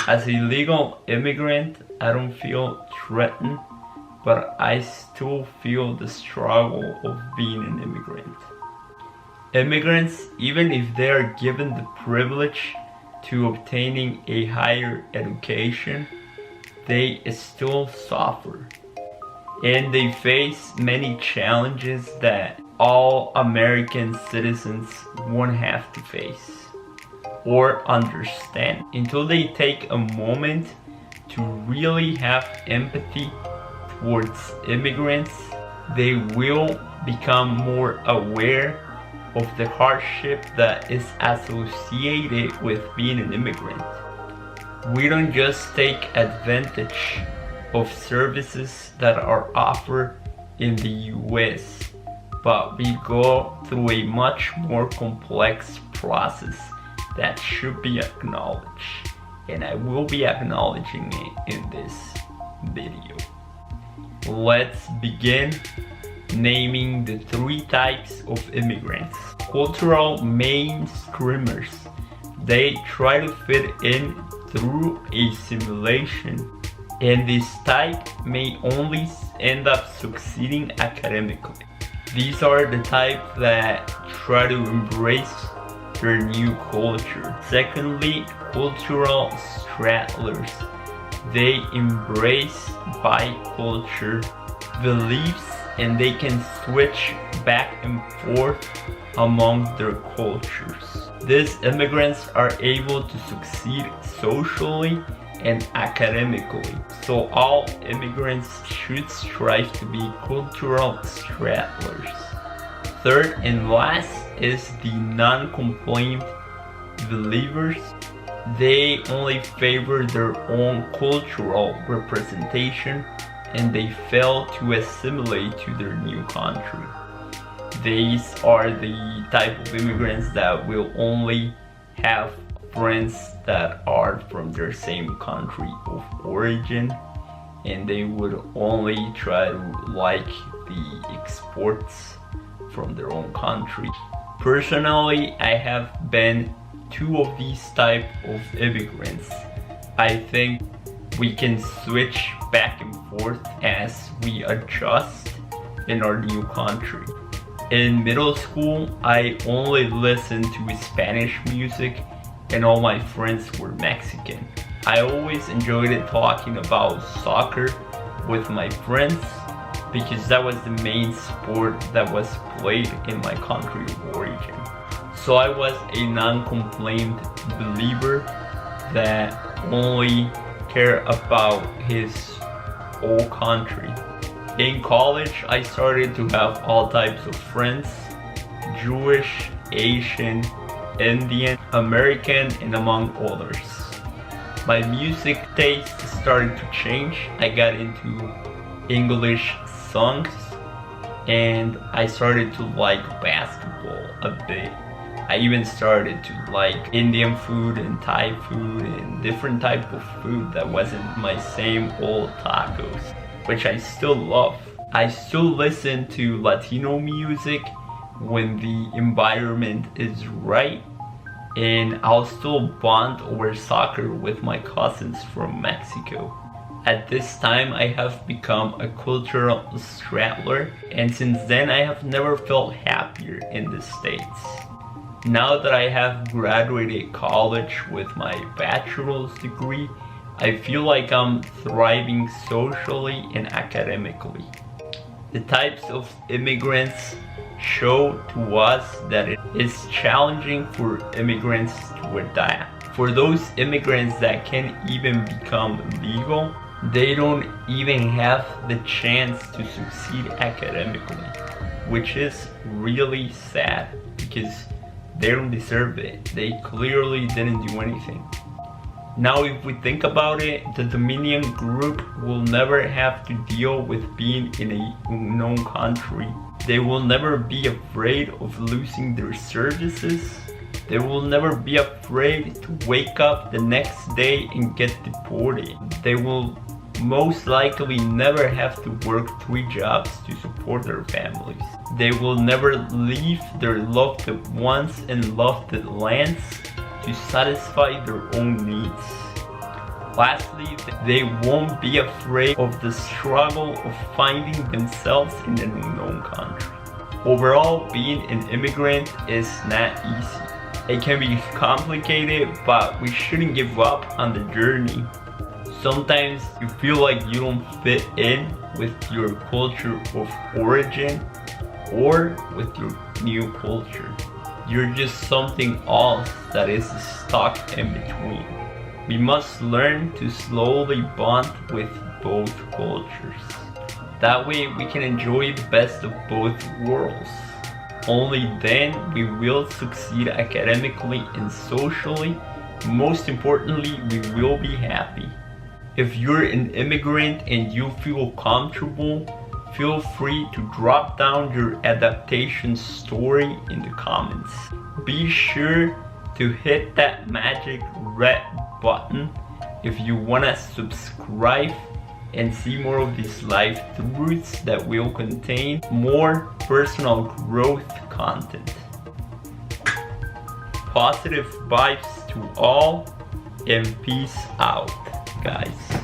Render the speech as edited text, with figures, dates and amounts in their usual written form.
As a legal immigrant, I don't feel threatened, but I still feel the struggle of being an immigrant. Immigrants, even if they are given the privilege to obtaining a higher education, they still suffer. And they face many challenges that all American citizens won't have to face or understand until they take a moment to really have empathy towards immigrants. They will become more aware of the hardship that is associated with being an immigrant. We don't just take advantage of services that are offered in the US, but we go through a much more complex process that should be acknowledged, and I will be acknowledging it in this video. Let's begin naming the 3 types of immigrants. Cultural mainstreamers. They try to fit in through a simulation, and this type may only end up succeeding academically. These are the type that try to embrace their new culture. Secondly, cultural stragglers. They embrace bicultural beliefs and they can switch back and forth among their cultures. These immigrants are able to succeed socially and academically. So all immigrants should strive to be cultural stragglers. Third and last is the non-complaint believers. They only favor their own cultural representation and they fail to assimilate to their new country. These are the type of immigrants that will only have friends that are from their same country of origin, and they would only try to like the exports from their own country. Personally, I have been 2 of these type of immigrants. I think we can switch back and forth as we adjust in our new country. In middle school, I only listened to Spanish music and all my friends were Mexican. I always enjoyed talking about soccer with my friends because that was the main sport that was played in my country of origin. So I was a non-complaint believer that only cared about his own country. In college, I started to have all types of friends: Jewish, Asian, Indian, American, and among others. My music taste started to change. I got into English songs and I started to like basketball a bit. I even started to like Indian food and Thai food and different type of food that wasn't my same old tacos, which I still love. I still listen to Latino music when the environment is right, and I'll still bond over soccer with my cousins from Mexico. At this time, I have become a cultural straggler, and since then I have never felt happier in the States. Now that I have graduated college with my bachelor's degree, I feel like I'm thriving socially and academically. The types of immigrants show to us that it is challenging for immigrants to adapt. For those immigrants that can't even become legal, they don't even have the chance to succeed academically, which is really sad because they don't deserve it. They clearly didn't do anything. Now, if we think about it, the Dominion group will never have to deal with being in a unknown country. They will never be afraid of losing their services. They will never be afraid to wake up the next day and get deported. They will most likely never have to work 3 jobs to support their families. They will never leave their loved ones and loved lands to satisfy their own needs. Lastly, they won't be afraid of the struggle of finding themselves in an unknown country. Overall, being an immigrant is not easy. It can be complicated, but we shouldn't give up on the journey. Sometimes you feel like you don't fit in with your culture of origin or with your new culture. You're just something else that is stuck in between. We must learn to slowly bond with both cultures. That way we can enjoy the best of both worlds. Only then we will succeed academically and socially. Most importantly, we will be happy. If you're an immigrant and you feel comfortable, feel free to drop down your adaptation story in the comments. Be sure to hit that magic red button if you wanna subscribe and see more of these life truths that will contain more personal growth content. Positive vibes to all and peace out, guys.